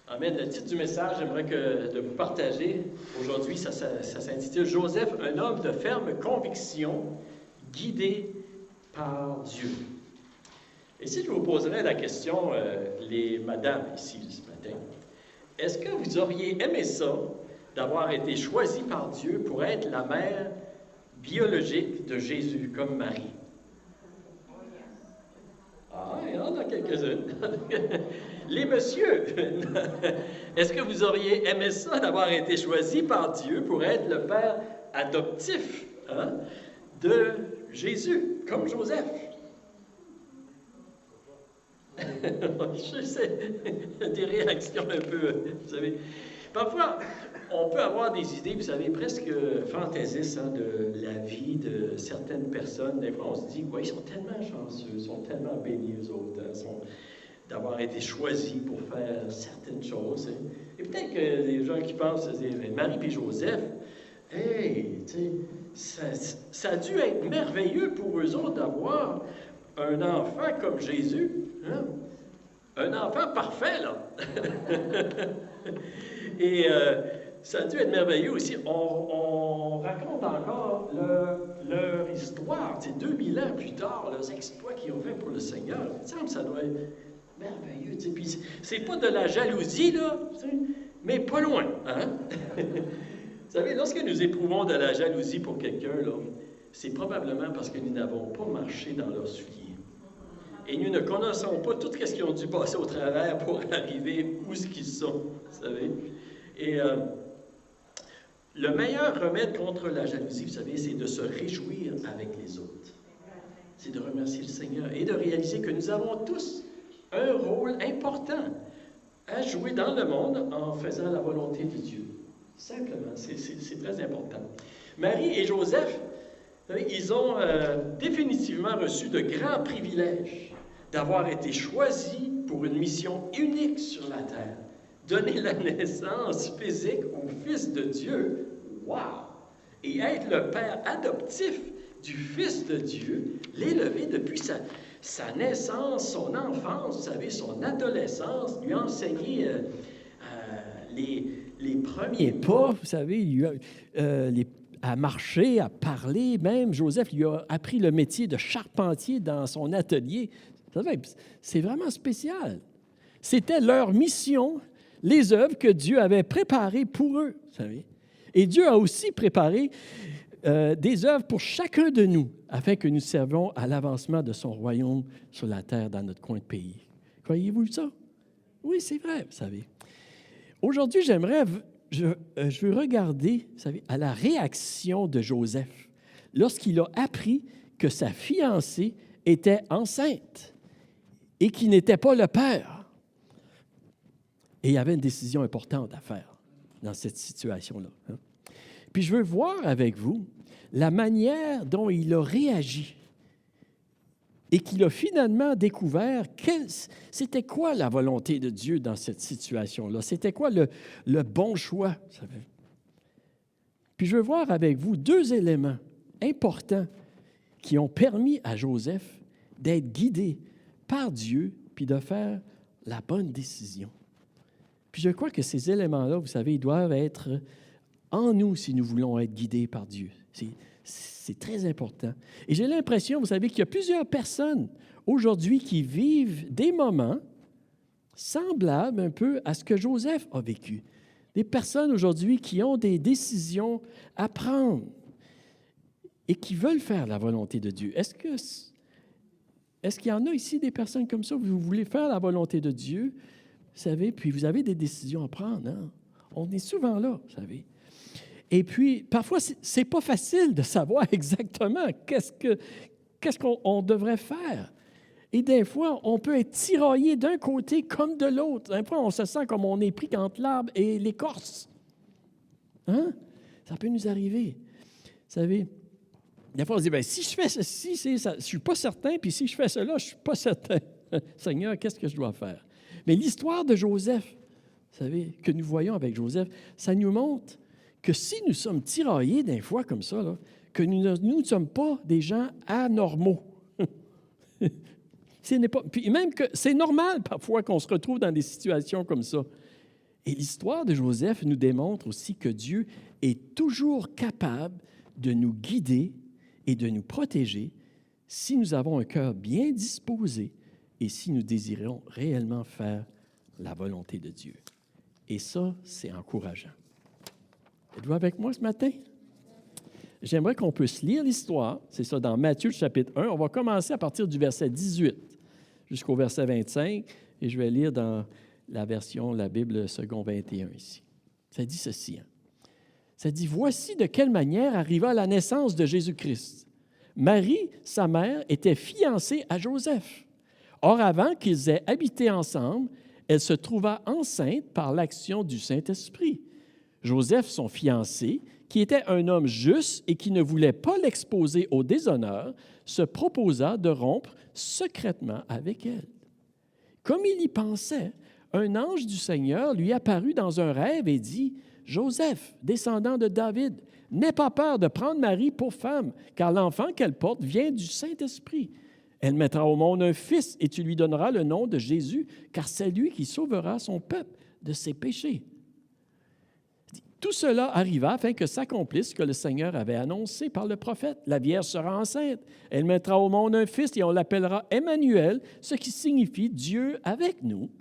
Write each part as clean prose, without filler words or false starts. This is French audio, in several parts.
Amen. Le titre du message, j'aimerais de vous partager aujourd'hui, ça s'intitule « Joseph, un homme de ferme conviction, guidé par Dieu ». Et si je vous poserais la question, les madames ici ce matin, est-ce que vous auriez aimé ça, d'avoir été choisi par Dieu pour être la mère biologique de Jésus, comme Marie? Ah, il y en a quelques-unes. Les messieurs, est-ce que vous auriez aimé ça d'avoir été choisi par Dieu pour être le père adoptif de Jésus, comme Joseph? Je sais, des réactions un peu, vous savez. Parfois, on peut avoir des idées, vous savez, presque fantaisistes de la vie de certaines personnes. Des fois, on se dit, ouais, ils sont tellement chanceux, ils sont tellement bénis, eux autres, d'avoir été choisis pour faire certaines choses. Et peut-être que les gens qui pensent, Marie et Joseph, hey, tu sais, ça a dû être merveilleux pour eux autres d'avoir un enfant comme Jésus. Hein? Un enfant parfait, là. Et ça a dû être merveilleux aussi. On raconte encore leur histoire, 2000 ans plus tard, leurs exploits qu'ils ont fait pour le Seigneur. Il me semble que ça doit être merveilleux. Puis c'est pas de la jalousie, là, mais pas loin. Hein? Vous savez, lorsque nous éprouvons de la jalousie pour quelqu'un, là, c'est probablement parce que nous n'avons pas marché dans leurs souliers. Et nous ne connaissons pas tout ce qu'ils ont dû passer au travers pour arriver où ce qu'ils sont, vous savez. Et le meilleur remède contre la jalousie, vous savez, c'est de se réjouir avec les autres. C'est de remercier le Seigneur et de réaliser que nous avons tous un rôle important à jouer dans le monde en faisant la volonté de Dieu. Simplement, c'est très important. Marie et Joseph, ils ont définitivement reçu de grands privilèges d'avoir été choisis pour une mission unique sur la terre. Donner la naissance physique au Fils de Dieu, wow! Et être le père adoptif du Fils de Dieu, l'élever depuis sa naissance, son enfance, vous savez, son adolescence, lui enseigner les premiers pas, vous savez, à marcher, à parler. Même Joseph lui a appris le métier de charpentier dans son atelier. C'est vraiment spécial. C'était leur mission, les œuvres que Dieu avait préparées pour eux, vous savez. Et Dieu a aussi préparé des œuvres pour chacun de nous, afin que nous servions à l'avancement de son royaume sur la terre, dans notre coin de pays. Croyez-vous ça? Oui, c'est vrai, vous savez. Aujourd'hui, je veux regarder, vous savez, à la réaction de Joseph lorsqu'il a appris que sa fiancée était enceinte et qu'il n'était pas le père. Et il y avait une décision importante à faire dans cette situation-là. Puis je veux voir avec vous la manière dont il a réagi et qu'il a finalement découvert c'était quoi la volonté de Dieu dans cette situation-là. C'était quoi le bon choix, vous savez. Puis je veux voir avec vous deux éléments importants qui ont permis à Joseph d'être guidé par Dieu puis de faire la bonne décision. Puis je crois que ces éléments-là, vous savez, ils doivent être en nous si nous voulons être guidés par Dieu. C'est très important. Et j'ai l'impression, vous savez, qu'il y a plusieurs personnes aujourd'hui qui vivent des moments semblables un peu à ce que Joseph a vécu. Des personnes aujourd'hui qui ont des décisions à prendre et qui veulent faire la volonté de Dieu. Est-ce qu'il y en a ici des personnes comme ça, vous voulez faire la volonté de Dieu, vous savez, puis vous avez des décisions à prendre, hein? On est souvent là, vous savez. Et puis, parfois, c'est pas facile de savoir exactement qu'est-ce qu'on devrait faire. Et des fois, on peut être tiraillé d'un côté comme de l'autre. Des fois, on se sent comme on est pris entre l'arbre et l'écorce. Hein? Ça peut nous arriver. Vous savez, des fois, on se dit, bien, si je fais ceci, je ne suis pas certain, puis si je fais cela, je ne suis pas certain. Seigneur, qu'est-ce que je dois faire? Mais l'histoire de Joseph, vous savez, que nous voyons avec Joseph, ça nous montre que si nous sommes tiraillés des fois comme ça, là, que nous ne sommes pas des gens anormaux. Puis même que c'est normal parfois qu'on se retrouve dans des situations comme ça. Et l'histoire de Joseph nous démontre aussi que Dieu est toujours capable de nous guider et de nous protéger si nous avons un cœur bien disposé et si nous désirons réellement faire la volonté de Dieu. Et ça, c'est encourageant. Êtes-vous avec moi ce matin? J'aimerais qu'on puisse lire l'histoire. C'est ça, dans Matthieu, chapitre 1. On va commencer à partir du verset 18 jusqu'au verset 25. Et je vais lire dans la version, la Bible second 21 ici. Ça dit ceci. Ça dit, « Voici de quelle manière arriva la naissance de Jésus-Christ. Marie, sa mère, était fiancée à Joseph. Or, avant qu'ils aient habité ensemble, elle se trouva enceinte par l'action du Saint-Esprit. Joseph, son fiancé, qui était un homme juste et qui ne voulait pas l'exposer au déshonneur, se proposa de rompre secrètement avec elle. Comme il y pensait, un ange du Seigneur lui apparut dans un rêve et dit, « Joseph, descendant de David, n'aie pas peur de prendre Marie pour femme, car l'enfant qu'elle porte vient du Saint-Esprit. Elle mettra au monde un fils et tu lui donneras le nom de Jésus, car c'est lui qui sauvera son peuple de ses péchés. » Tout cela arriva afin que s'accomplisse ce que le Seigneur avait annoncé par le prophète. La Vierge sera enceinte. Elle mettra au monde un fils et on l'appellera Emmanuel, ce qui signifie Dieu avec nous.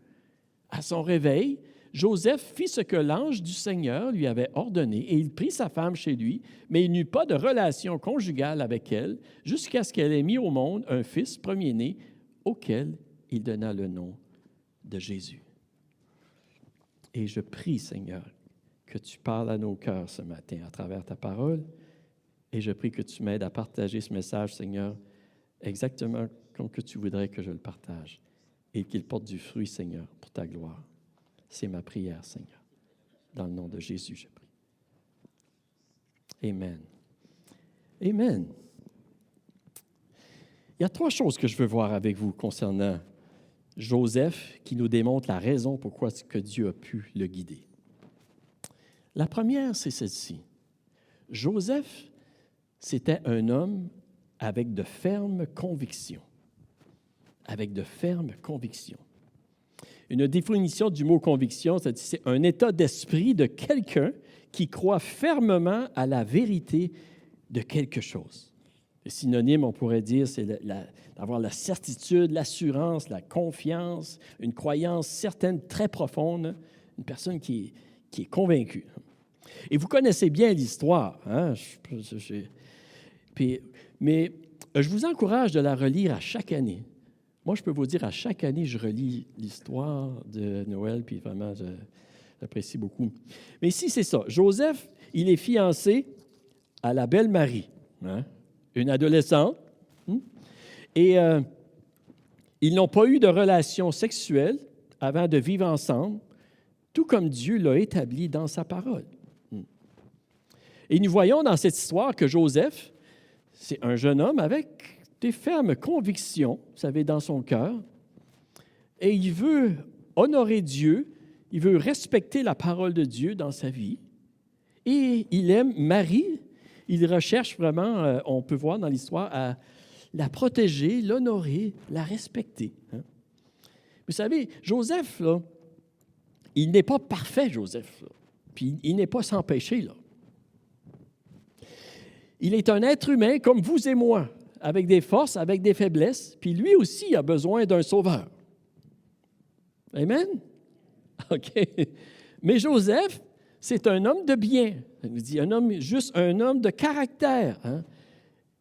À son réveil, Joseph fit ce que l'ange du Seigneur lui avait ordonné et il prit sa femme chez lui, mais il n'eut pas de relation conjugale avec elle jusqu'à ce qu'elle ait mis au monde un fils premier-né auquel il donna le nom de Jésus. Et je prie, Seigneur, que tu parles à nos cœurs ce matin à travers ta parole. Et je prie que tu m'aides à partager ce message, Seigneur, exactement comme que tu voudrais que je le partage et qu'il porte du fruit, Seigneur, pour ta gloire. C'est ma prière, Seigneur. Dans le nom de Jésus, je prie. Amen. Amen. Il y a 3 choses que je veux voir avec vous concernant Joseph qui nous démontrent la raison pourquoi que Dieu a pu le guider. La première, c'est celle-ci. Joseph, c'était un homme avec de fermes convictions. Avec de fermes convictions. Une définition du mot conviction, c'est un état d'esprit de quelqu'un qui croit fermement à la vérité de quelque chose. Le synonyme, on pourrait dire, c'est d'avoir la certitude, l'assurance, la confiance, une croyance certaine, très profonde, une personne qui est convaincue. Et vous connaissez bien l'histoire, hein? Mais je vous encourage de la relire à chaque année. Moi, je peux vous dire, à chaque année, je relis l'histoire de Noël, puis vraiment, j'apprécie beaucoup. Mais ici, c'est ça. Joseph, il est fiancé à la belle Marie, hein? Une adolescente. Et ils n'ont pas eu de relation sexuelle avant de vivre ensemble, tout comme Dieu l'a établi dans sa parole. Et nous voyons dans cette histoire que Joseph, c'est un jeune homme avec des fermes convictions, vous savez, dans son cœur, et il veut honorer Dieu, il veut respecter la parole de Dieu dans sa vie, et il aime Marie, il recherche vraiment, on peut voir dans l'histoire, à la protéger, l'honorer, la respecter. Hein? Vous savez, Joseph, là, il n'est pas parfait, Joseph, là, puis il n'est pas sans péché, là. Il est un être humain comme vous et moi, avec des forces, avec des faiblesses, puis lui aussi a besoin d'un sauveur. Amen? OK. Mais Joseph, c'est un homme de bien. Je vous dis, juste un homme de caractère. Hein?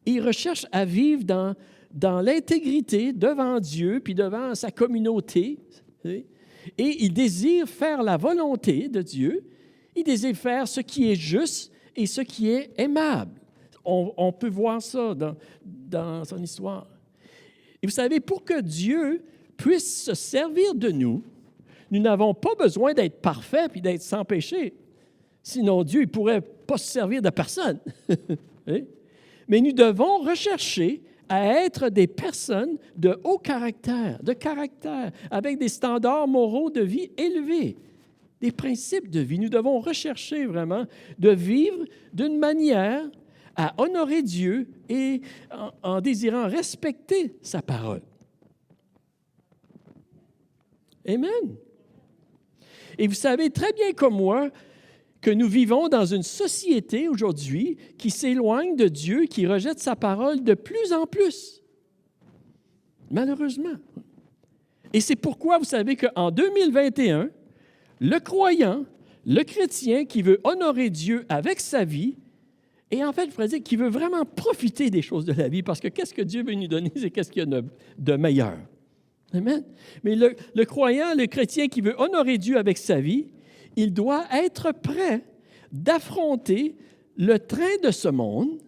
Il recherche à vivre dans l'intégrité devant Dieu, puis devant sa communauté. Et il désire faire la volonté de Dieu. Il désire faire ce qui est juste et ce qui est aimable. On peut voir ça dans son histoire. Et vous savez, pour que Dieu puisse se servir de nous, nous n'avons pas besoin d'être parfaits puis d'être sans péché. Sinon, Dieu ne pourrait pas se servir de personne. Mais nous devons rechercher à être des personnes de haut caractère, avec des standards moraux de vie élevés, des principes de vie. Nous devons rechercher vraiment de vivre d'une manière à honorer Dieu et en désirant respecter sa parole. Amen. Et vous savez très bien comme moi que nous vivons dans une société aujourd'hui qui s'éloigne de Dieu, qui rejette sa parole de plus en plus. Malheureusement. Et c'est pourquoi vous savez qu'en 2021, le croyant, le chrétien qui veut honorer Dieu avec sa vie, et en fait, je pourrais dire qui veut vraiment profiter des choses de la vie, parce que qu'est-ce que Dieu veut nous donner, c'est qu'est-ce qu'il y a de meilleur. Amen. Mais le croyant, le chrétien qui veut honorer Dieu avec sa vie, il doit être prêt d'affronter le train de ce monde,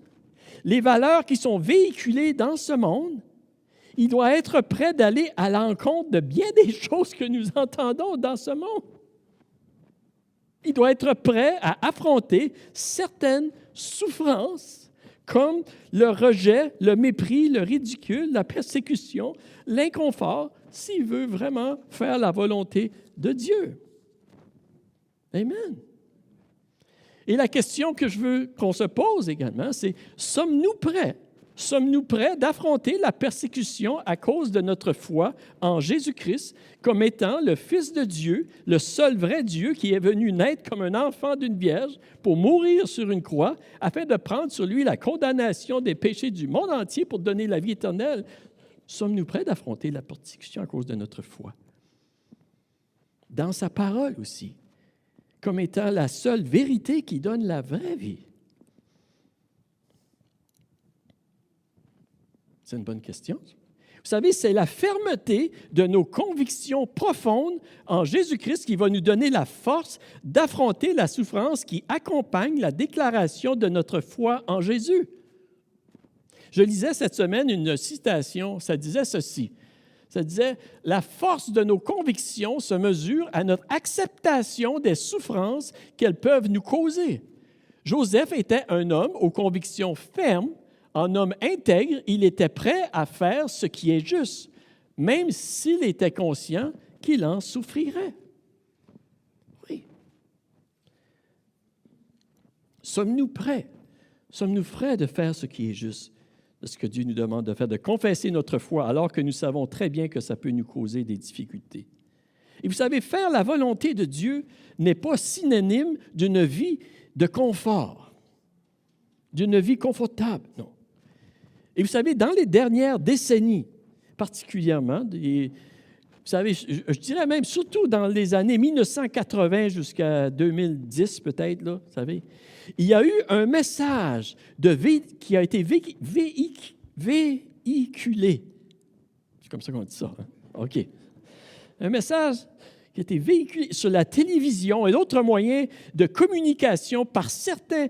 les valeurs qui sont véhiculées dans ce monde. Il doit être prêt d'aller à l'encontre de bien des choses que nous entendons dans ce monde. Il doit être prêt à affronter certaines souffrances comme le rejet, le mépris, le ridicule, la persécution, l'inconfort, s'il veut vraiment faire la volonté de Dieu. Amen. Et la question que je veux qu'on se pose également, c'est sommes-nous prêts? Sommes-nous prêts d'affronter la persécution à cause de notre foi en Jésus-Christ comme étant le Fils de Dieu, le seul vrai Dieu qui est venu naître comme un enfant d'une vierge pour mourir sur une croix afin de prendre sur lui la condamnation des péchés du monde entier pour donner la vie éternelle? Sommes-nous prêts d'affronter la persécution à cause de notre foi? Dans sa parole aussi, comme étant la seule vérité qui donne la vraie vie. C'est une bonne question. Vous savez, c'est la fermeté de nos convictions profondes en Jésus-Christ qui va nous donner la force d'affronter la souffrance qui accompagne la déclaration de notre foi en Jésus. Je lisais cette semaine une citation, ça disait ceci. Ça disait « La force de nos convictions se mesure à notre acceptation des souffrances qu'elles peuvent nous causer. » Joseph était un homme aux convictions fermes. En homme intègre, il était prêt à faire ce qui est juste, même s'il était conscient qu'il en souffrirait. Oui. Sommes-nous prêts? Sommes-nous prêts de faire ce qui est juste, de ce que Dieu nous demande de faire, de confesser notre foi, alors que nous savons très bien que ça peut nous causer des difficultés? Et vous savez, faire la volonté de Dieu n'est pas synonyme d'une vie de confort, d'une vie confortable, non. Et vous savez, dans les dernières décennies, particulièrement, vous savez, je dirais même surtout dans les années 1980 jusqu'à 2010 peut-être, là, vous savez, il y a eu un message qui a été véhiculé. C'est comme ça qu'on dit ça. Hein? OK. Un message qui a été véhiculé sur la télévision et d'autres moyens de communication par certains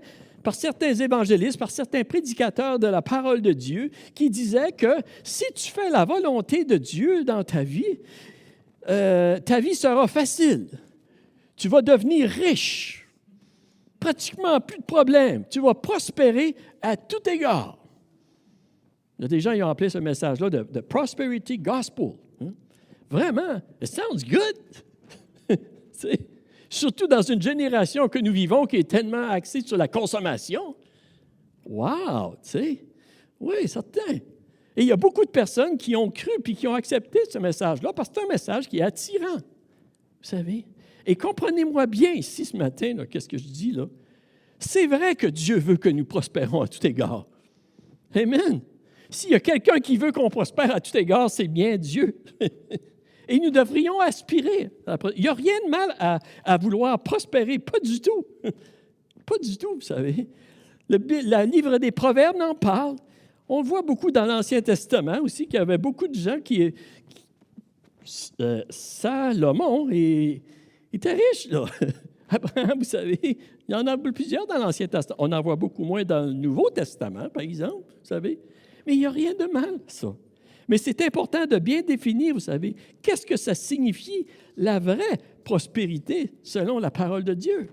évangélistes, par certains prédicateurs de la parole de Dieu, qui disaient que si tu fais la volonté de Dieu dans ta vie sera facile. Tu vas devenir riche. Pratiquement plus de problèmes. Tu vas prospérer à tout égard. Il y a des gens qui ont appelé ce message-là de prosperity gospel. Hein? Vraiment, it sounds good. Surtout dans une génération que nous vivons qui est tellement axée sur la consommation. Wow, tu sais. Oui, certain. Et il y a beaucoup de personnes qui ont cru puis qui ont accepté ce message-là parce que c'est un message qui est attirant. Vous savez? Et comprenez-moi bien ici ce matin, là, qu'est-ce que je dis là? C'est vrai que Dieu veut que nous prospérons à tout égard. Amen. S'il y a quelqu'un qui veut qu'on prospère à tout égard, c'est bien Dieu. Et nous devrions aspirer. Il n'y a rien de mal à vouloir prospérer, pas du tout. Pas du tout, vous savez. Le livre des Proverbes en parle. On le voit beaucoup dans l'Ancien Testament aussi, qu'il y avait beaucoup de gens qui Salomon était riche, là. Abraham, vous savez, il y en a plusieurs dans l'Ancien Testament. On en voit beaucoup moins dans le Nouveau Testament, par exemple, vous savez. Mais il n'y a rien de mal, ça. Mais c'est important de bien définir, vous savez, qu'est-ce que ça signifie, la vraie prospérité selon la parole de Dieu.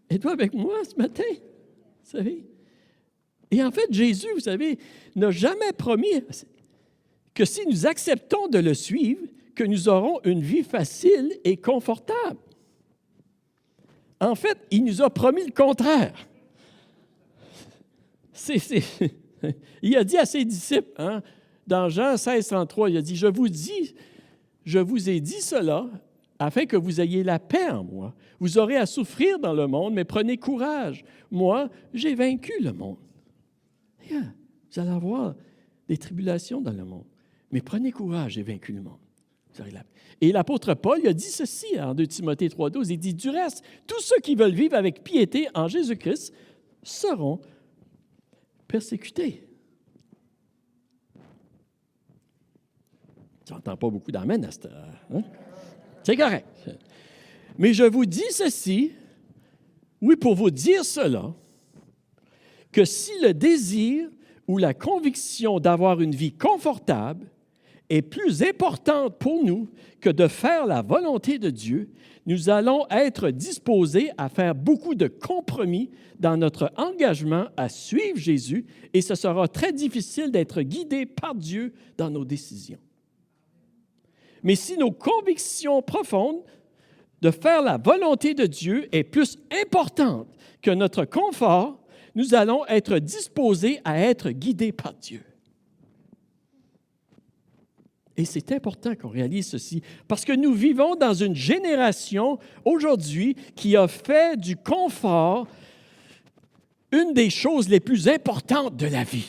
Êtes-vous avec moi ce matin? Vous savez? Et en fait, Jésus, vous savez, n'a jamais promis que si nous acceptons de le suivre, que nous aurons une vie facile et confortable. En fait, il nous a promis le contraire. Il a dit à ses disciples, dans Jean 16, 33, il a dit, je vous ai dit cela afin que vous ayez la paix en moi. Vous aurez à souffrir dans le monde, mais prenez courage. Moi, j'ai vaincu le monde. Yeah, vous allez avoir des tribulations dans le monde, mais prenez courage, j'ai vaincu le monde. Et l'apôtre Paul il a dit ceci en 2 Timothée 3,12, il dit, du reste, tous ceux qui veulent vivre avec piété en Jésus-Christ seront persécutés. Tu n'entends pas beaucoup d'amène à cette heure. Hein? C'est correct. Mais je vous dis ceci, oui, pour vous dire cela, que si le désir ou la conviction d'avoir une vie confortable est plus importante pour nous que de faire la volonté de Dieu, nous allons être disposés à faire beaucoup de compromis dans notre engagement à suivre Jésus et ce sera très difficile d'être guidés par Dieu dans nos décisions. Mais si nos convictions profondes de faire la volonté de Dieu est plus importante que notre confort, nous allons être disposés à être guidés par Dieu. Et c'est important qu'on réalise ceci, parce que nous vivons dans une génération aujourd'hui qui a fait du confort une des choses les plus importantes de la vie.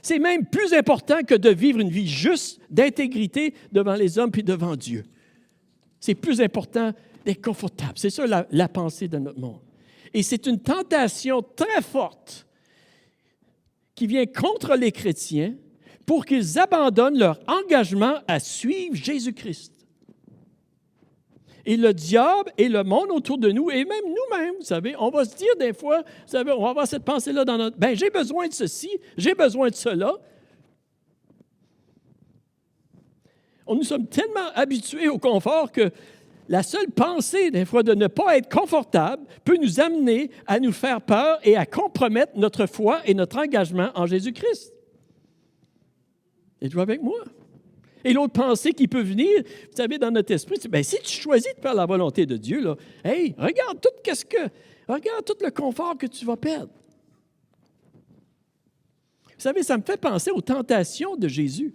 C'est même plus important que de vivre une vie juste, d'intégrité devant les hommes puis devant Dieu. C'est plus important d'être confortable. C'est ça la pensée de notre monde. Et c'est une tentation très forte qui vient contre les chrétiens pour qu'ils abandonnent leur engagement à suivre Jésus-Christ. Et le diable et le monde autour de nous, et même nous-mêmes, vous savez, on va se dire des fois, vous savez, on va avoir cette pensée-là dans notre... Bien, j'ai besoin de ceci, j'ai besoin de cela. Nous sommes tellement habitués au confort que la seule pensée, des fois, de ne pas être confortable peut nous amener à nous faire peur et à compromettre notre foi et notre engagement en Jésus-Christ. Êtes-vous avec moi? Et l'autre pensée qui peut venir, vous savez, dans notre esprit, c'est, bien, si tu choisis de faire la volonté de Dieu, là, hey, regarde tout le confort que tu vas perdre. Vous savez, ça me fait penser aux tentations de Jésus.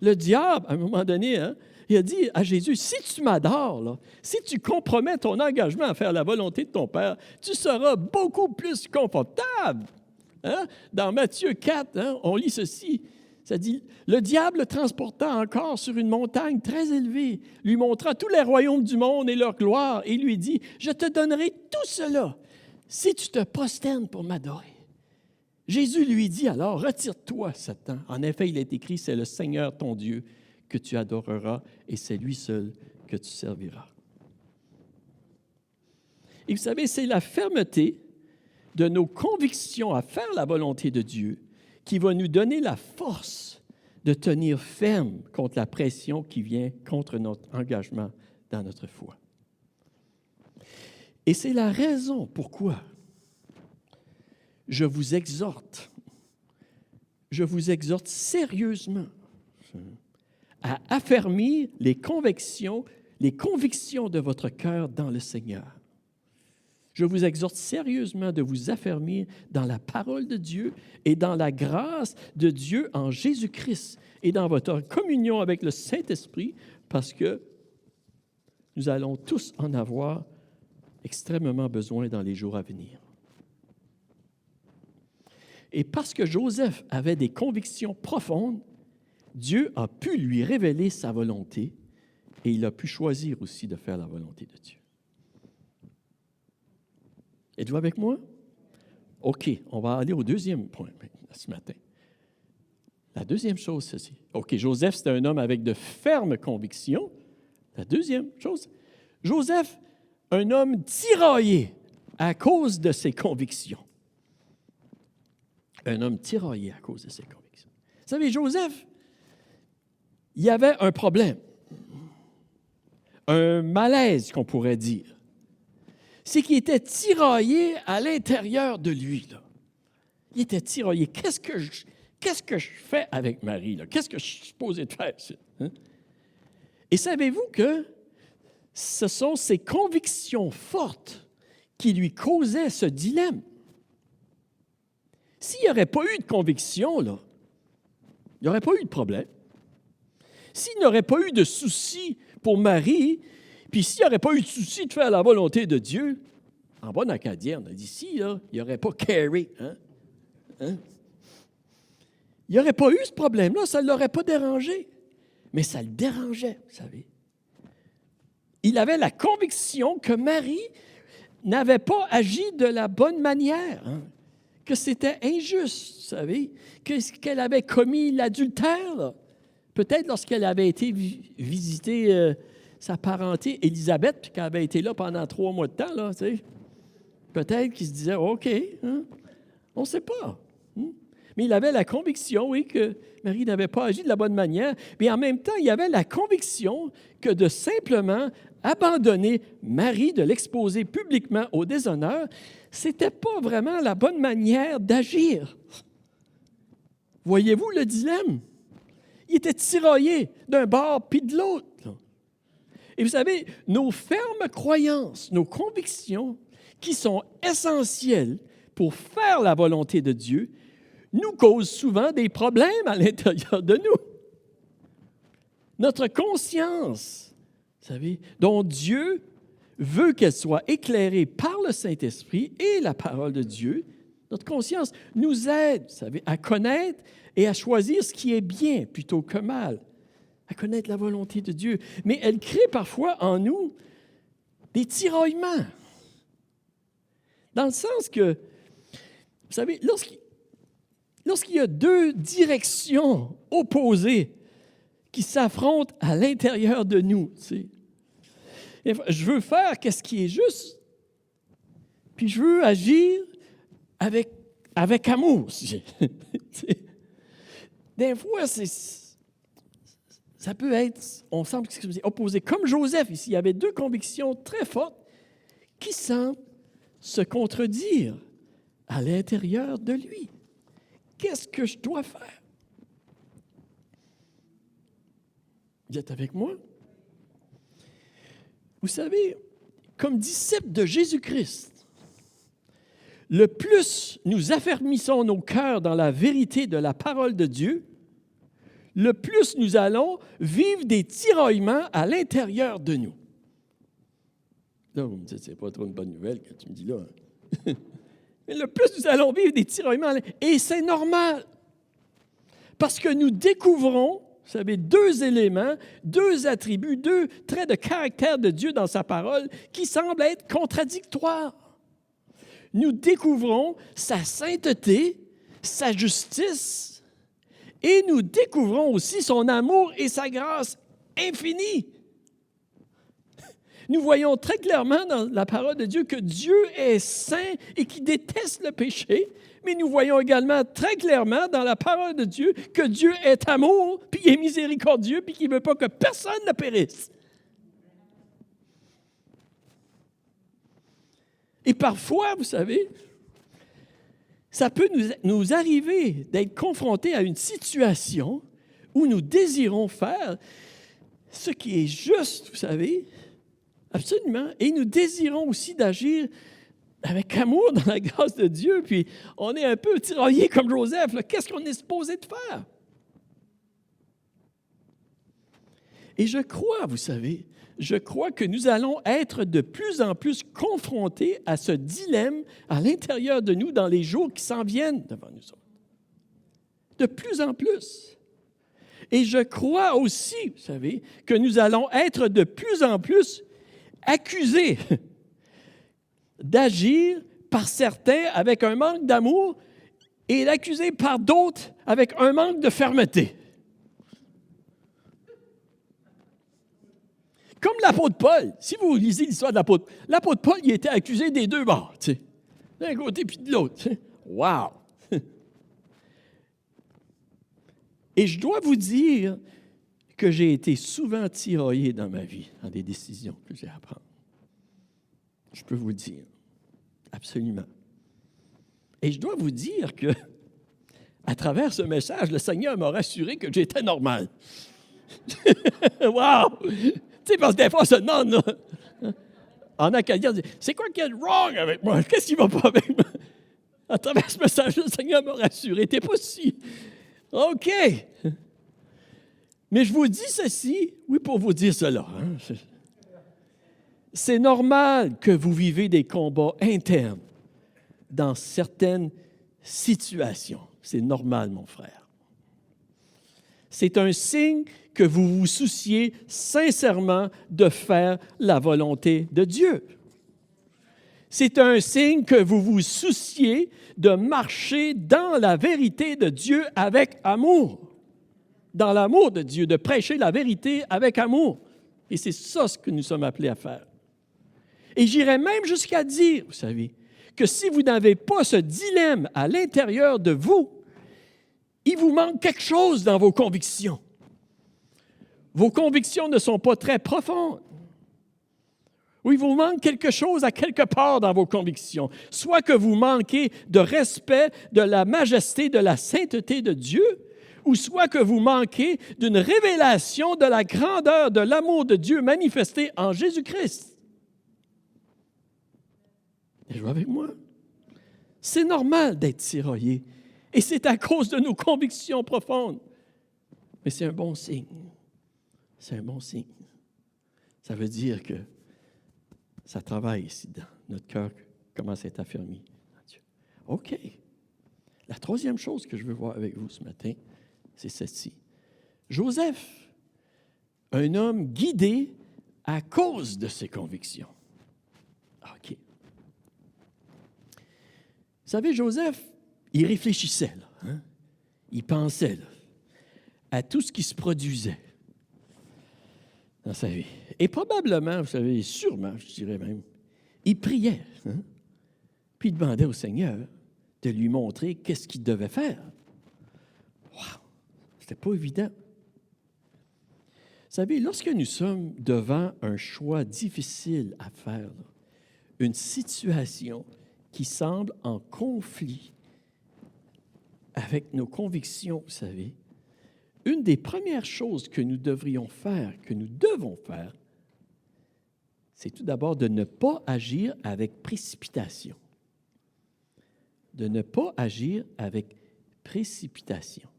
Le diable, à un moment donné, hein, il a dit à Jésus, si tu m'adores, là, si tu compromets ton engagement à faire la volonté de ton Père, tu seras beaucoup plus confortable. Hein? Dans Matthieu 4, hein, on lit ceci. Ça dit, le diable le transporta encore sur une montagne très élevée, lui montra tous les royaumes du monde et leur gloire, et lui dit, je te donnerai tout cela si tu te prosternes pour m'adorer. Jésus lui dit alors, retire-toi, Satan. En effet, il est écrit, c'est le Seigneur ton Dieu que tu adoreras, et c'est lui seul que tu serviras. Et vous savez, c'est la fermeté de nos convictions à faire la volonté de Dieu qui va nous donner la force de tenir ferme contre la pression qui vient contre notre engagement dans notre foi. Et c'est la raison pourquoi je vous exhorte sérieusement à affermir les convictions de votre cœur dans le Seigneur. Je vous exhorte sérieusement de vous affermir dans la parole de Dieu et dans la grâce de Dieu en Jésus-Christ et dans votre communion avec le Saint-Esprit, parce que nous allons tous en avoir extrêmement besoin dans les jours à venir. Et parce que Joseph avait des convictions profondes, Dieu a pu lui révéler sa volonté et il a pu choisir aussi de faire la volonté de Dieu. Êtes-vous avec moi? OK, on va aller au deuxième point ce matin. La deuxième chose, ceci. OK, Joseph, c'était un homme avec de fermes convictions. La deuxième chose, Joseph, un homme tiraillé à cause de ses convictions. Un homme tiraillé à cause de ses convictions. Vous savez, Joseph, il y avait un problème, un malaise qu'on pourrait dire. C'est qu'il était tiraillé à l'intérieur de lui. Là. Il était tiraillé. Qu'est-ce que je fais avec Marie? Là? Qu'est-ce que je suis supposé de faire? Hein? Et savez-vous que ce sont ses convictions fortes qui lui causaient ce dilemme? S'il n'y aurait pas eu de conviction, là, il n'y aurait pas eu de problème. S'il n'aurait pas eu de souci pour Marie. Puis s'il n'y aurait pas eu de souci de faire la volonté de Dieu, en bon acadien, on a dit, si, là, il n'y aurait pas carré. Hein? Il n'y aurait pas eu ce problème-là, ça ne l'aurait pas dérangé. Mais ça le dérangeait, vous savez. Il avait la conviction que Marie n'avait pas agi de la bonne manière, que c'était injuste, vous savez, qu'elle avait commis l'adultère, là. Peut-être lorsqu'elle avait été visiter sa parenté Élisabeth, puis qu'elle avait été là pendant 3 mois de temps, là, tu sais. Peut-être qu'il se disait, OK, on ne sait pas. Mais il avait la conviction, oui, que Marie n'avait pas agi de la bonne manière. Mais en même temps, il avait la conviction que de simplement abandonner Marie, de l'exposer publiquement au déshonneur, ce n'était pas vraiment la bonne manière d'agir. Voyez-vous le dilemme? Il était tiraillé d'un bord puis de l'autre. Et vous savez, nos fermes croyances, nos convictions, qui sont essentielles pour faire la volonté de Dieu, nous causent souvent des problèmes à l'intérieur de nous. Notre conscience, vous savez, dont Dieu veut qu'elle soit éclairée par le Saint-Esprit et la parole de Dieu, notre conscience nous aide, vous savez, à connaître et à choisir ce qui est bien plutôt que mal, à connaître la volonté de Dieu. Mais elle crée parfois en nous des tiraillements. Dans le sens que, vous savez, lorsqu'il y a 2 directions opposées qui s'affrontent à l'intérieur de nous, tu sais, je veux faire ce qui est juste, puis je veux agir avec amour. Des fois, ça peut être, on semble que c'est opposé. Comme Joseph ici, il y avait 2 convictions très fortes qui semblent se contredire à l'intérieur de lui. Qu'est-ce que je dois faire? Vous êtes avec moi? Vous savez, comme disciples de Jésus-Christ, le plus nous affermissons nos cœurs dans la vérité de la parole de Dieu, le plus nous allons vivre des tiraillements à l'intérieur de nous. Là, vous me dites, c'est pas trop une bonne nouvelle quand tu me dis là. Mais le plus nous allons vivre des tiraillements, et c'est normal, parce que nous découvrons, vous savez, 2 éléments, 2 attributs, 2 traits de caractère de Dieu dans sa parole qui semblent être contradictoires. Nous découvrons sa sainteté, sa justice, et nous découvrons aussi son amour et sa grâce infinie. Nous voyons très clairement dans la parole de Dieu que Dieu est saint et qu'il déteste le péché, mais nous voyons également très clairement dans la parole de Dieu que Dieu est amour, puis il est miséricordieux, puis qu'il ne veut pas que personne ne périsse. Et parfois, vous savez, ça peut nous arriver d'être confrontés à une situation où nous désirons faire ce qui est juste, vous savez, absolument, et nous désirons aussi d'agir avec amour dans la grâce de Dieu, puis on est un peu tiraillé comme Joseph. Qu'est-ce qu'on est supposé de faire? Et je crois, vous savez, que nous allons être de plus en plus confrontés à ce dilemme à l'intérieur de nous dans les jours qui s'en viennent devant nous autres. De plus en plus. Et je crois aussi, vous savez, que nous allons être de plus en plus accusés d'agir par certains avec un manque d'amour et l'accusés par d'autres avec un manque de fermeté. Comme l'apôtre Paul. Si vous lisez l'histoire de l'apôtre Paul, il était accusé des 2 bords, tu sais, d'un côté puis de l'autre. Wow! Et je dois vous dire que j'ai été souvent tiraillé dans ma vie, dans des décisions que j'ai à prendre. Je peux vous le dire. Absolument. Et je dois vous dire que, à travers ce message, le Seigneur m'a rassuré que j'étais normal. Wow! Tu sais, parce que des fois, on se demande, là, en acadien, on dit, c'est quoi qui est wrong avec moi? Qu'est-ce qui ne va pas avec moi? À travers ce message, le Seigneur m'a rassuré. T'es pas si. OK. Mais je vous dis ceci, oui, pour vous dire cela. C'est normal que vous vivez des combats internes dans certaines situations. C'est normal, mon frère. C'est un signe que vous vous souciez sincèrement de faire la volonté de Dieu. C'est un signe que vous vous souciez de marcher dans la vérité de Dieu avec amour. Dans l'amour de Dieu, de prêcher la vérité avec amour. Et c'est ça ce que nous sommes appelés à faire. Et j'irais même jusqu'à dire, vous savez, que si vous n'avez pas ce dilemme à l'intérieur de vous, il vous manque quelque chose dans vos convictions. Vos convictions ne sont pas très profondes. Ou il vous manque quelque chose à quelque part dans vos convictions. Soit que vous manquez de respect de la majesté, de la sainteté de Dieu, ou soit que vous manquez d'une révélation de la grandeur de l'amour de Dieu manifesté en Jésus-Christ. Êtes-vous avec moi? C'est normal d'être tiraillé. Et c'est à cause de nos convictions profondes. Mais c'est un bon signe. C'est un bon signe. Ça veut dire que ça travaille ici dedans. Notre cœur commence à être affermi dans Dieu. OK. La troisième chose que je veux voir avec vous ce matin, c'est celle-ci. Joseph, un homme guidé à cause de ses convictions. OK. Vous savez, Joseph, il réfléchissait, là, hein? Il pensait là, à tout ce qui se produisait dans sa vie. Et probablement, vous savez, sûrement, je dirais même, il priait, hein? Puis il demandait au Seigneur de lui montrer qu'est-ce qu'il devait faire. Wow! C'était pas évident. Vous savez, lorsque nous sommes devant un choix difficile à faire, là, une situation qui semble en conflit avec nos convictions, vous savez, une des premières choses que nous devrions faire, que nous devons faire, c'est tout d'abord de ne pas agir avec précipitation. De ne pas agir avec précipitation.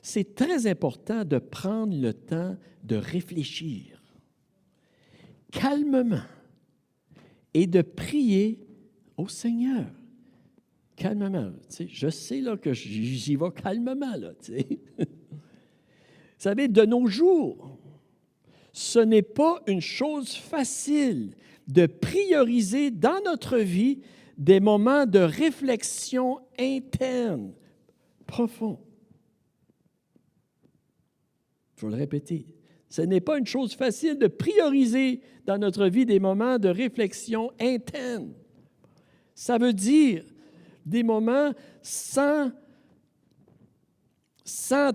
C'est très important de prendre le temps de réfléchir calmement et de prier au Seigneur. Calmement. Tu sais, je sais là, que j'y vais calmement. Là, tu sais. Vous savez, de nos jours, ce n'est pas une chose facile de prioriser dans notre vie des moments de réflexion interne profonds. Je vais le répéter. Ce n'est pas une chose facile de prioriser dans notre vie des moments de réflexion interne. Ça veut dire des moments sans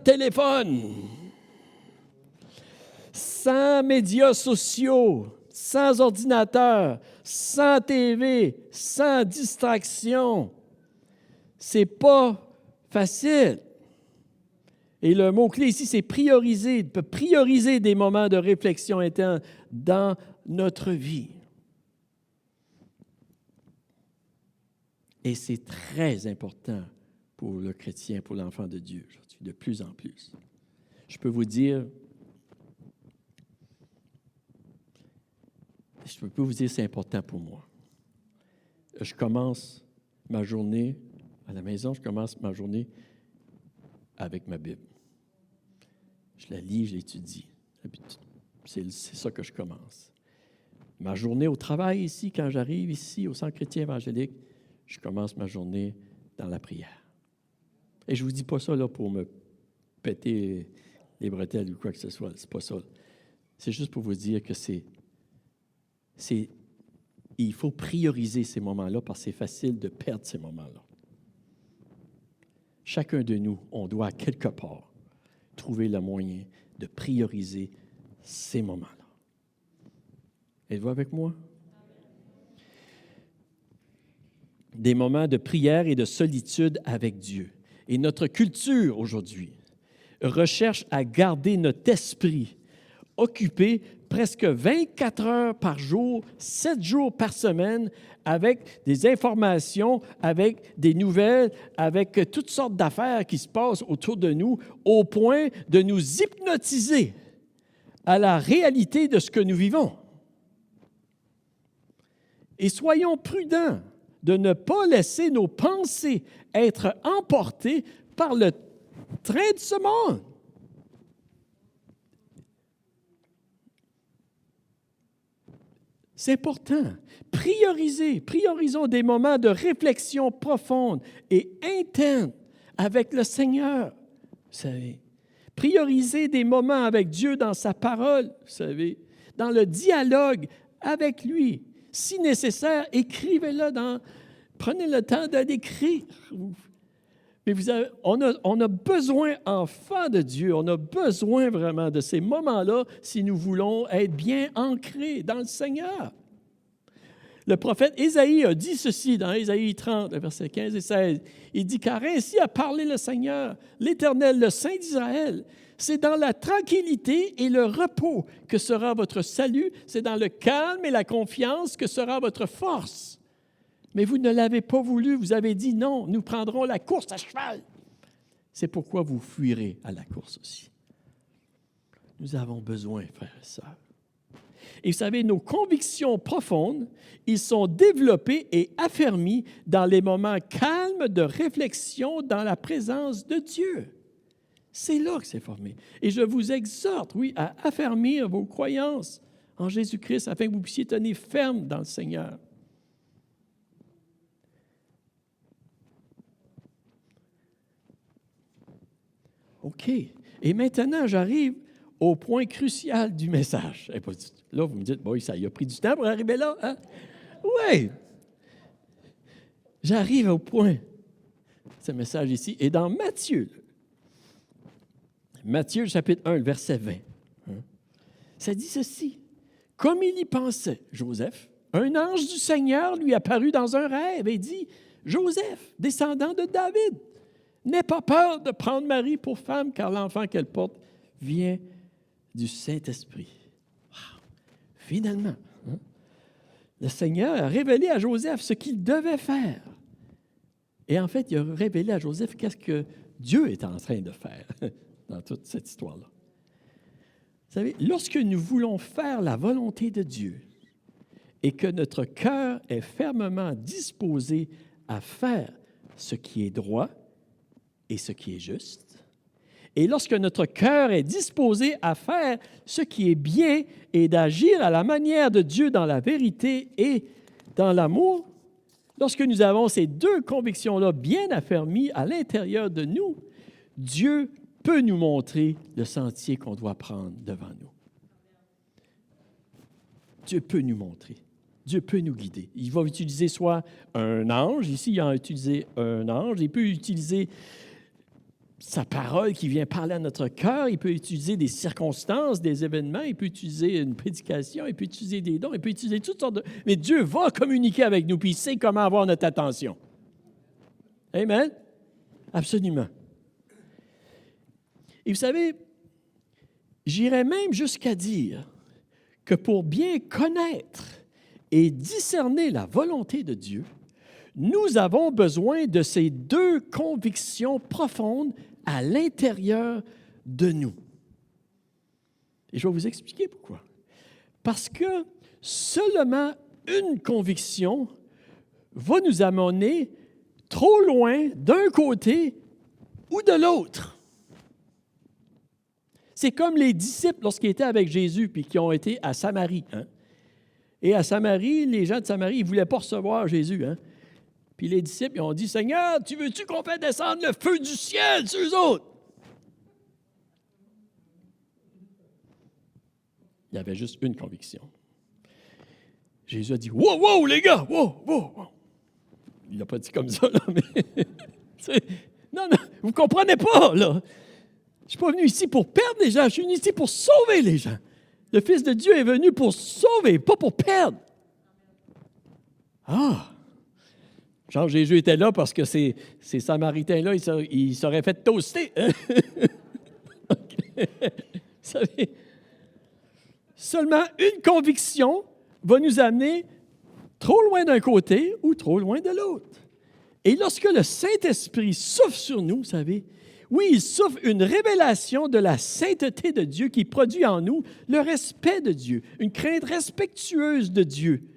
téléphone, sans médias sociaux, sans ordinateur, sans TV, sans distraction. C'est pas facile. Et le mot-clé ici, c'est prioriser. On peut prioriser des moments de réflexion interne dans notre vie. Et c'est très important pour le chrétien, pour l'enfant de Dieu aujourd'hui, de plus en plus. Je peux vous dire, c'est important pour moi. Je commence ma journée à la maison, je commence ma journée avec ma Bible. Je la lis, je l'étudie. C'est ça que je commence. Ma journée au travail ici, quand j'arrive ici au Centre chrétien évangélique, je commence ma journée dans la prière. Et je ne vous dis pas ça là, pour me péter les bretelles ou quoi que ce soit. C'est pas ça. C'est juste pour vous dire que il faut prioriser ces moments-là parce que c'est facile de perdre ces moments-là. Chacun de nous, on doit à quelque part trouver le moyen de prioriser ces moments-là. Êtes-vous avec moi? Des moments de prière et de solitude avec Dieu. Et notre culture aujourd'hui recherche à garder notre esprit occupé presque 24 heures par jour, 7 jours par semaine, avec des informations, avec des nouvelles, avec toutes sortes d'affaires qui se passent autour de nous, au point de nous hypnotiser à la réalité de ce que nous vivons. Et soyons prudents de ne pas laisser nos pensées être emportées par le train de ce monde. C'est important. Priorisons des moments de réflexion profonde et interne avec le Seigneur, vous savez. Priorisez des moments avec Dieu dans sa parole, vous savez, dans le dialogue avec lui. Si nécessaire, écrivez-le prenez le temps de l'écrire. Mais on a besoin, enfants de Dieu, on a besoin vraiment de ces moments-là si nous voulons être bien ancrés dans le Seigneur. Le prophète Ésaïe a dit ceci dans Ésaïe 30, versets 15 et 16. Il dit « Car ainsi a parlé le Seigneur, l'Éternel, le Saint d'Israël. C'est dans la tranquillité et le repos que sera votre salut. C'est dans le calme et la confiance que sera votre force. Mais vous ne l'avez pas voulu. Vous avez dit non, nous prendrons la course à cheval. C'est pourquoi vous fuirez à la course aussi. » Nous avons besoin, frères et sœurs. Et vous savez, nos convictions profondes, ils sont développés et affermis dans les moments calmes de réflexion dans la présence de Dieu. C'est là que c'est formé. Et je vous exhorte, oui, à affermir vos croyances en Jésus-Christ afin que vous puissiez tenir ferme dans le Seigneur. OK. Et maintenant, j'arrive au point crucial du message. Là, vous me dites, bon, ça y a pris du temps pour arriver là, hein? Oui. J'arrive au point, ce message ici, et dans Matthieu, chapitre 1, verset 20, ça dit ceci. « Comme il y pensait, Joseph, un ange du Seigneur lui apparut dans un rêve et dit, « Joseph, descendant de David, n'aie pas peur de prendre Marie pour femme, car l'enfant qu'elle porte vient du Saint-Esprit. » Wow. Finalement, le Seigneur a révélé à Joseph ce qu'il devait faire. Et en fait, il a révélé à Joseph qu'est-ce que Dieu est en train de faire dans toute cette histoire-là. Vous savez, lorsque nous voulons faire la volonté de Dieu et que notre cœur est fermement disposé à faire ce qui est droit et ce qui est juste, et lorsque notre cœur est disposé à faire ce qui est bien et d'agir à la manière de Dieu dans la vérité et dans l'amour, lorsque nous avons ces deux convictions-là bien affermies à l'intérieur de nous, Dieu peut nous montrer le sentier qu'on doit prendre devant nous. Dieu peut nous montrer. Dieu peut nous guider. Il va utiliser soit un ange, ici il a utilisé un ange, il peut utiliser sa parole qui vient parler à notre cœur, il peut utiliser des circonstances, des événements, il peut utiliser une prédication, il peut utiliser des dons, il peut utiliser toutes sortes de... Mais Dieu va communiquer avec nous, puis il sait comment avoir notre attention. Amen? Absolument. Et vous savez, j'irais même jusqu'à dire que pour bien connaître et discerner la volonté de Dieu, nous avons besoin de ces deux convictions profondes à l'intérieur de nous. Et je vais vous expliquer pourquoi. Parce que seulement une conviction va nous amener trop loin d'un côté ou de l'autre. C'est comme les disciples lorsqu'ils étaient avec Jésus puis qui ont été à Samarie. Hein? Et à Samarie, les gens de Samarie, ils ne voulaient pas recevoir Jésus. Hein? Puis les disciples, ils ont dit, « Seigneur, tu veux-tu qu'on fasse descendre le feu du ciel sur eux autres? » Il y avait juste une conviction. Jésus a dit, « Wow, wow, les gars, wow, wow, wow. » Il n'a pas dit comme ça, là, mais... non, vous ne comprenez pas, là. Je ne suis pas venu ici pour perdre les gens, je suis venu ici pour sauver les gens. Le Fils de Dieu est venu pour sauver, pas pour perdre. Ah! Genre, Jésus était là parce que ces Samaritains-là, ils seraient fait toaster. Okay. Vous savez, Seulement une conviction va nous amener trop loin d'un côté ou trop loin de l'autre. Et lorsque le Saint-Esprit souffle sur nous, vous savez, oui, il souffle une révélation de la sainteté de Dieu qui produit en nous le respect de Dieu, une crainte respectueuse de Dieu,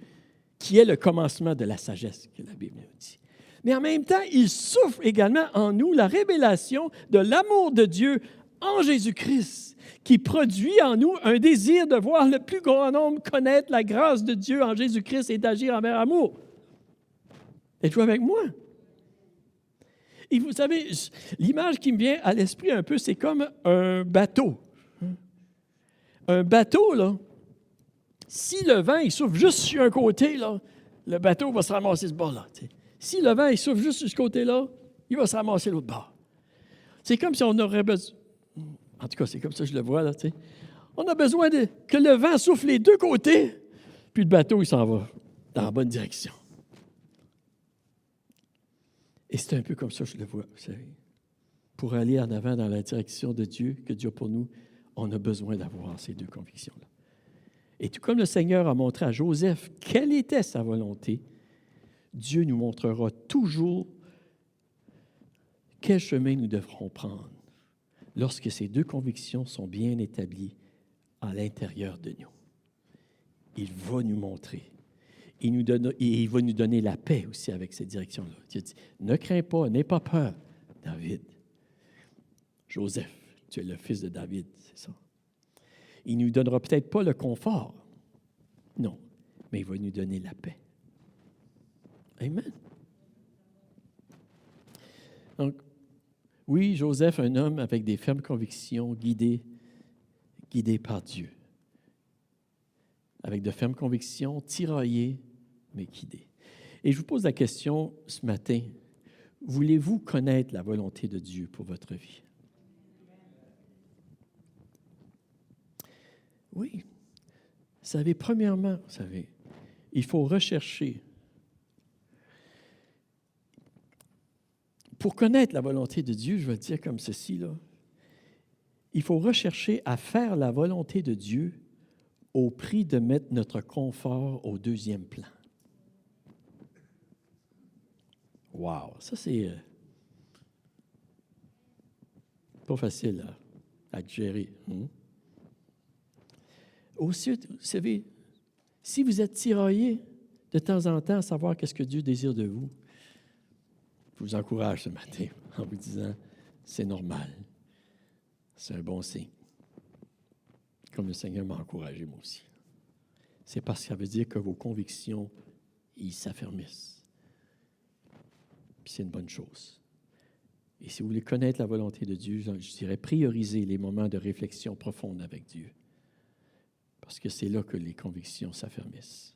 qui est le commencement de la sagesse, que la Bible nous dit. Mais en même temps, il souffle également en nous la révélation de l'amour de Dieu en Jésus-Christ, qui produit en nous un désir de voir le plus grand nombre connaître la grâce de Dieu en Jésus-Christ et d'agir envers amour. Êtes-vous avec moi? Et vous savez, l'image qui me vient à l'esprit un peu, c'est comme un bateau. Un bateau, là, si le vent il souffle juste sur un côté, là, le bateau va se ramasser ce bord-là. T'sais. Si le vent il souffle juste sur ce côté-là, il va se ramasser l'autre bord. C'est comme si on aurait besoin... En tout cas, c'est comme ça que je le vois, là, tu sais. On a besoin que le vent souffle les deux côtés, puis le bateau, il s'en va dans la bonne direction. Et c'est un peu comme ça que je le vois, vous savez. Pour aller en avant dans la direction de Dieu, que Dieu a pour nous, on a besoin d'avoir ces deux convictions-là. Et tout comme le Seigneur a montré à Joseph quelle était sa volonté, Dieu nous montrera toujours quel chemin nous devrons prendre lorsque ces deux convictions sont bien établies à l'intérieur de nous. Il va nous montrer. Et il va nous donner la paix aussi avec cette direction-là. Dieu dit, ne crains pas, n'aie pas peur, David. Joseph, tu es le fils de David, c'est ça. Il ne nous donnera peut-être pas le confort, non, mais il va nous donner la paix. Amen. Donc, oui, Joseph, un homme avec des fermes convictions, guidé par Dieu. Avec de fermes convictions, tiraillé, mais guidé. Et je vous pose la question ce matin, voulez-vous connaître la volonté de Dieu pour votre vie? Oui. Vous savez, premièrement, il faut rechercher. Pour connaître la volonté de Dieu, je vais le dire comme ceci, là, il faut rechercher à faire la volonté de Dieu au prix de mettre notre confort au deuxième plan. Wow! Ça, c'est pas facile à gérer. Aussi, vous savez, si vous êtes tiraillé de temps en temps à savoir qu'est-ce que Dieu désire de vous, je vous encourage ce matin en vous disant, c'est normal. C'est un bon signe. Comme le Seigneur m'a encouragé, moi aussi. C'est parce que ça veut dire que vos convictions, ils s'affermissent. Puis c'est une bonne chose. Et si vous voulez connaître la volonté de Dieu, je dirais prioriser les moments de réflexion profonde avec Dieu. Parce que c'est là que les convictions s'affermissent.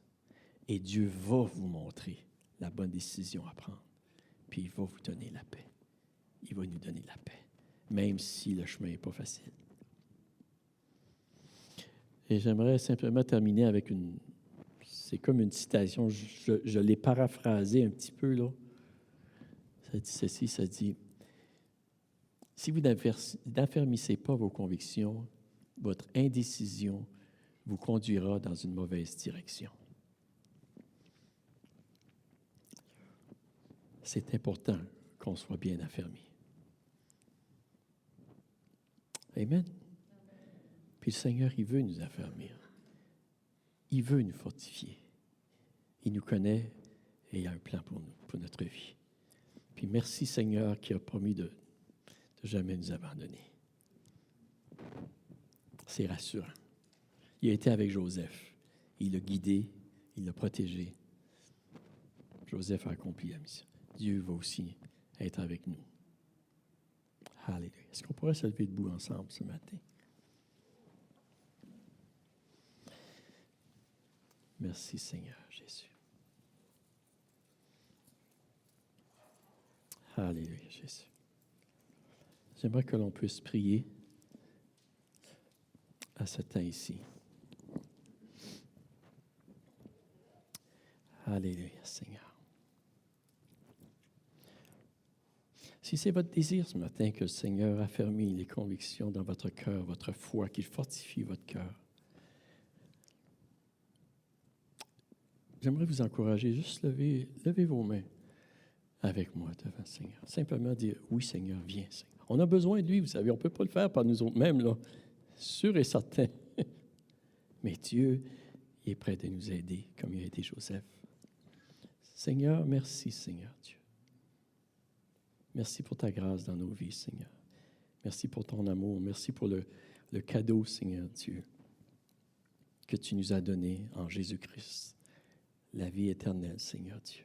Et Dieu va vous montrer la bonne décision à prendre. Puis il va vous donner la paix. Il va nous donner la paix, même si le chemin n'est pas facile. Et j'aimerais simplement terminer avec c'est comme une citation, je l'ai paraphrasée un petit peu, là. Ça dit ceci, ça dit, si vous n'affermissez pas vos convictions, votre indécision vous conduira dans une mauvaise direction. C'est important qu'on soit bien affermi. Amen. Puis le Seigneur, il veut nous affermir. Il veut nous fortifier. Il nous connaît et il a un plan pour nous, pour notre vie. Puis merci Seigneur qui a promis de jamais nous abandonner. C'est rassurant. Il a été avec Joseph. Il l'a guidé, il l'a protégé. Joseph a accompli la mission. Dieu va aussi être avec nous. Alléluia. Est-ce qu'on pourrait se lever debout ensemble ce matin? Merci Seigneur Jésus. Alléluia Jésus. J'aimerais que l'on puisse prier à ce temps ici. Alléluia Seigneur. Si c'est votre désir ce matin que le Seigneur affermit les convictions dans votre cœur, votre foi, qu'il fortifie votre cœur, j'aimerais vous encourager, juste levez vos mains avec moi devant le Seigneur. Simplement dire, oui Seigneur, viens Seigneur. On a besoin de lui, vous savez, on ne peut pas le faire par nous autres mêmes, là, sûr et certain. Mais Dieu, il est prêt de nous aider, comme il a aidé Joseph. Seigneur, merci Seigneur Dieu. Merci pour ta grâce dans nos vies, Seigneur. Merci pour ton amour. Merci pour le cadeau, Seigneur Dieu, que tu nous as donné en Jésus-Christ. La vie éternelle, Seigneur Dieu.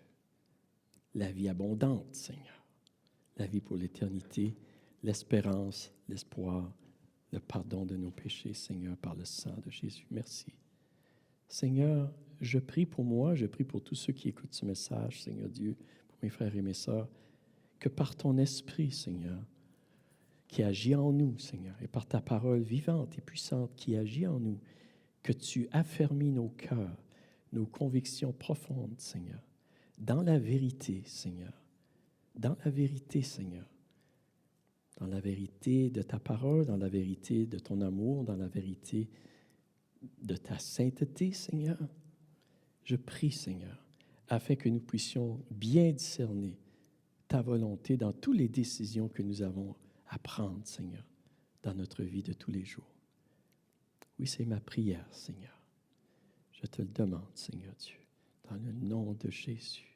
La vie abondante, Seigneur. La vie pour l'éternité, l'espérance, l'espoir, le pardon de nos péchés, Seigneur, par le sang de Jésus. Merci. Seigneur, je prie pour moi, je prie pour tous ceux qui écoutent ce message, Seigneur Dieu, pour mes frères et mes sœurs, que par ton esprit, Seigneur, qui agit en nous, Seigneur, et par ta parole vivante et puissante qui agit en nous, que tu affermis nos cœurs, nos convictions profondes, Seigneur, dans la vérité, Seigneur, dans la vérité, Seigneur, dans la vérité de ta parole, dans la vérité de ton amour, dans la vérité de ta sainteté, Seigneur. Je prie, Seigneur, afin que nous puissions bien discerner ta volonté dans toutes les décisions que nous avons à prendre, Seigneur, dans notre vie de tous les jours. Oui, c'est ma prière, Seigneur. Je te le demande, Seigneur Dieu, dans le nom de Jésus.